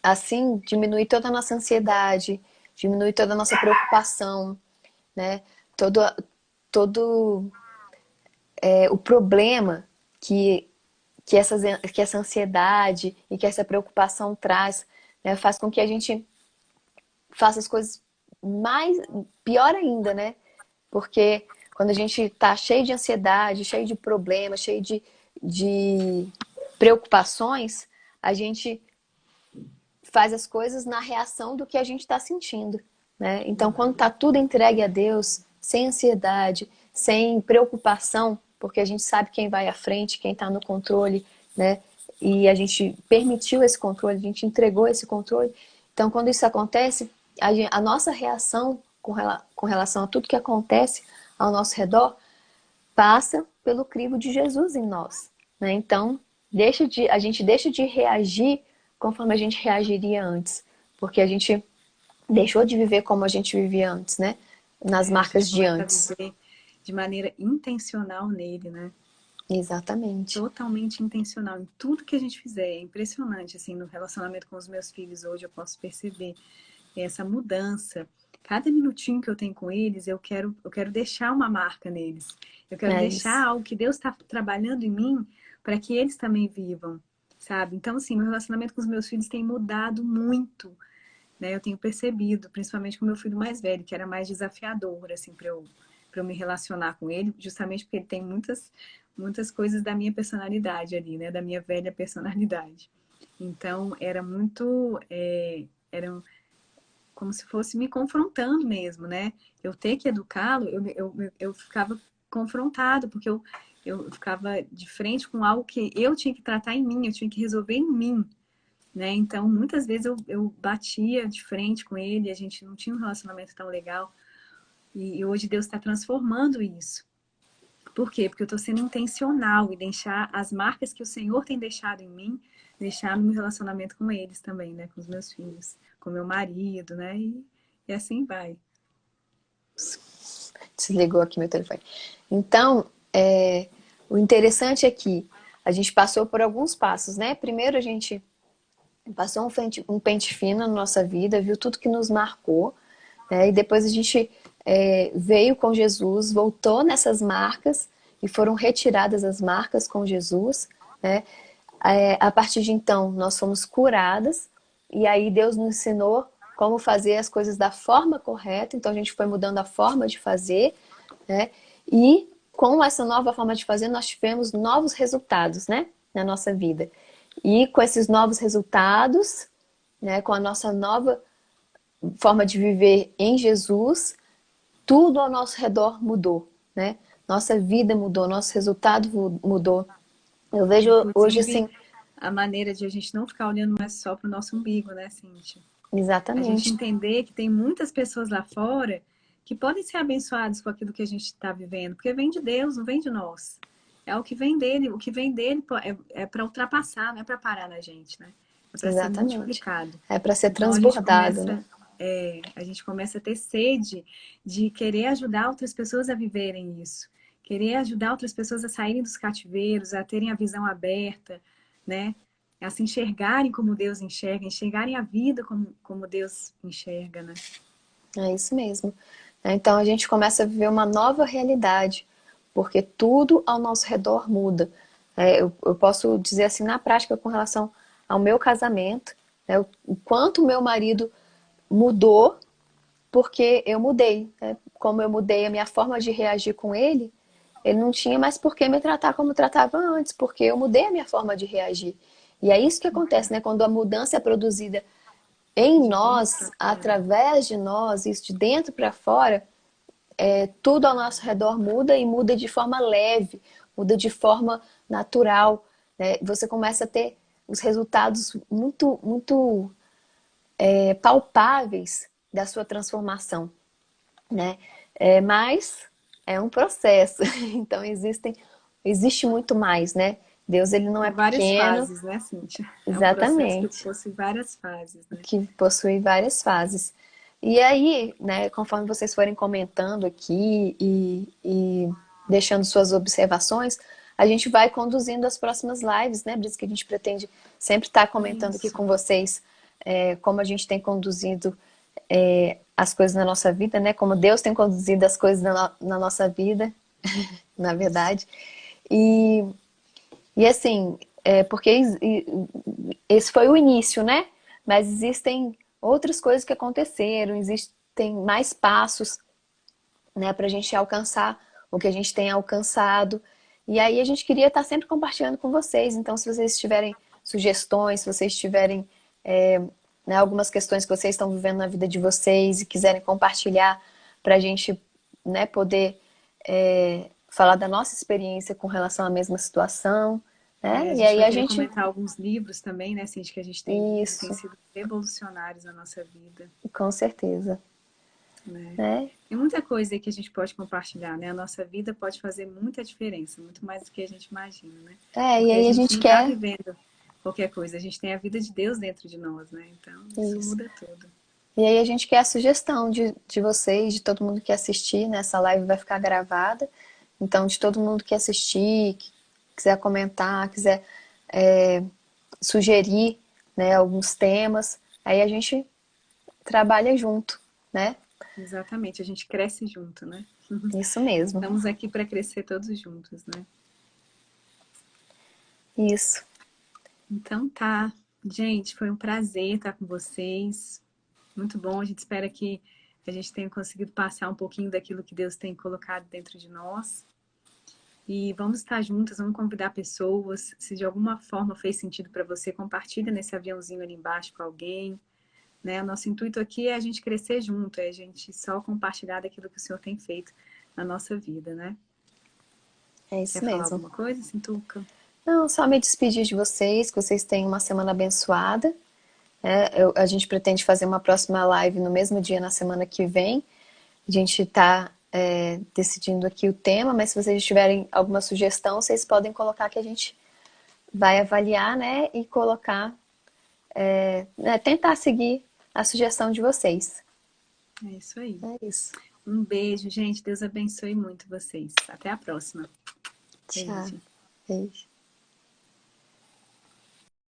assim diminui toda a nossa ansiedade, diminui toda a nossa preocupação, né? Todo, todo o problema que, que essa ansiedade e que essa preocupação traz, né? Faz com que a gente faça as coisas mais, pior ainda, né? Porque quando a gente tá cheio de ansiedade, cheio de problemas, cheio de preocupações, a gente faz as coisas na reação do que a gente está sentindo, né? Então, quando tá tudo entregue a Deus, sem ansiedade, sem preocupação, porque a gente sabe quem vai à frente, quem está no controle, né? E a gente permitiu esse controle, a gente entregou esse controle. Então, quando isso acontece, a nossa reação com relação a tudo que acontece ao nosso redor passa pelo crivo de Jesus em nós, né? Então, a gente deixa de reagir conforme a gente reagiria antes, porque a gente deixou de viver como a gente vivia antes, né? Nas A gente marcas de começa a antes. viver de maneira intencional nele, né? Exatamente. Totalmente intencional em tudo que a gente fizer. É impressionante, assim, no relacionamento com os meus filhos hoje eu posso perceber essa mudança. Cada minutinho que eu tenho com eles, eu quero deixar uma marca neles. Eu quero É deixar isso. algo que Deus está trabalhando em mim para que eles também vivam, sabe? Então, assim, meu relacionamento com os meus filhos tem mudado muito, né? Eu tenho percebido, principalmente com o meu filho mais velho, que era mais desafiador, assim, para eu me relacionar com ele, justamente porque ele tem muitas coisas da minha personalidade ali, né? Da minha velha personalidade. Então, era muito, era como se fosse me confrontando mesmo, né? Eu ter que educá-lo, eu ficava confrontado, porque eu ficava de frente com algo que eu tinha que tratar em mim, eu tinha que resolver em mim, né? Então, muitas vezes eu batia de frente com ele, a gente não tinha um relacionamento tão legal, e hoje Deus está transformando isso. Por quê? Porque eu estou sendo intencional e deixar as marcas que o Senhor tem deixado em mim, deixar no meu relacionamento com eles também, né? Com os meus filhos, com meu marido, né? E assim vai. Desligou aqui meu telefone. Então, o interessante é que a gente passou por alguns passos, né? Primeiro a gente passou um pente fino na nossa vida, viu tudo que nos marcou, né? E depois a gente veio com Jesus, voltou nessas marcas e foram retiradas as marcas com Jesus, né? A partir de então, nós fomos curadas e aí Deus nos ensinou como fazer as coisas da forma correta, então a gente foi mudando a forma de fazer, né? E com essa nova forma de fazer, nós tivemos novos resultados, né? Na nossa vida. E com esses novos resultados, né? Com a nossa nova forma de viver em Jesus, tudo ao nosso redor mudou, né? Nossa vida mudou, nosso resultado mudou. Eu vejo hoje Inclusive, assim, a maneira de a gente não ficar olhando mais só para o nosso umbigo, né, Cíntia? A gente exatamente, entender que tem muitas pessoas lá fora que podem ser abençoadas com aquilo que a gente está vivendo, porque vem de Deus, não vem de nós. É o que vem dele, o que vem dele é para ultrapassar, não é para parar na gente, né? É para ser exatamente. multiplicado. É para ser Então transbordado, né? a gente começa a ter sede de querer ajudar outras pessoas a viverem isso, querer ajudar outras pessoas a saírem dos cativeiros, a terem a visão aberta, né? A se enxergarem como Deus enxerga, enxergarem a vida como Deus enxerga, né? É isso mesmo. Então a gente começa a viver uma nova realidade, porque tudo ao nosso redor muda. Eu posso dizer assim na prática com relação ao meu casamento, né, o quanto o meu marido mudou porque eu mudei. Né? Como eu mudei a minha forma de reagir com ele, ele não tinha mais por que me tratar como tratava antes, porque eu mudei a minha forma de reagir. E é isso que acontece, né? Quando a mudança é produzida em De dentro para nós, fora. através de nós, isso de dentro para fora, tudo ao nosso redor muda e muda de forma leve, muda de forma natural. Né? Você começa a ter os resultados muito, muito palpáveis da sua transformação. Né? Mas é um processo, então existe muito mais, né? Deus ele não é São várias pequeno, fases, né, Cíntia? É um processo que exatamente, possui várias fases, né? que possui várias fases. E aí, né, conforme vocês forem comentando aqui e deixando suas observações, a gente vai conduzindo as próximas lives, né? Por isso que a gente pretende sempre estar comentando aqui Isso. com vocês como a gente tem conduzido as coisas na nossa vida, né? Como Deus tem conduzido as coisas na nossa vida, na verdade. E, e assim, porque esse foi o início, né? Mas existem outras coisas que aconteceram, existem mais passos, né, para a gente alcançar o que a gente tem alcançado. E aí a gente queria estar sempre compartilhando com vocês. Então, se vocês tiverem sugestões, se vocês tiverem né, algumas questões que vocês estão vivendo na vida de vocês e quiserem compartilhar para a gente né, poder falar da nossa experiência com relação à mesma situação. Né? A E gente aí vai a querer gente. comentar alguns livros também, né, Cintia, que a gente tem lido e tem Isso, sido revolucionários na nossa vida, com certeza. né? Né? Tem muita coisa aí que a gente pode compartilhar, né? A nossa vida pode fazer muita diferença, muito mais do que a gente imagina, né? E Porque a aí a gente gente não está quer vivendo qualquer coisa, a gente tem a vida de Deus dentro de nós, né? Então, isso isso. muda tudo. E aí a gente quer a sugestão de vocês, de todo mundo que assistir, né? Essa live vai ficar gravada. Então, de todo mundo que assistir, que quiser comentar, quiser é, sugerir né, alguns temas, aí a gente trabalha junto, né? Exatamente, a gente cresce junto, né? Isso mesmo. Estamos aqui para crescer todos juntos, né? Isso. Então tá. Gente, foi um prazer estar com vocês. Muito bom. A gente espera que a gente tenha conseguido passar um pouquinho daquilo que Deus tem colocado dentro de nós. E vamos estar juntas, vamos convidar pessoas. Se de alguma forma fez sentido para você, compartilha nesse aviãozinho ali embaixo com alguém. Né? O nosso intuito aqui é a gente crescer junto, é a gente só compartilhar daquilo que o Senhor tem feito na nossa vida, né? É Quer isso falar mesmo. alguma coisa, Sintuca? Não, só me despedir de vocês, que vocês tenham uma semana abençoada. A gente pretende fazer uma próxima live no mesmo dia, na semana que vem. A gente está decidindo aqui o tema, mas se vocês tiverem alguma sugestão, vocês podem colocar que a gente vai avaliar, né? E colocar, tentar seguir a sugestão de vocês. É isso aí. É isso. Um beijo, gente. Deus abençoe muito vocês. Até a próxima. Tchau. Beijo. Beijo.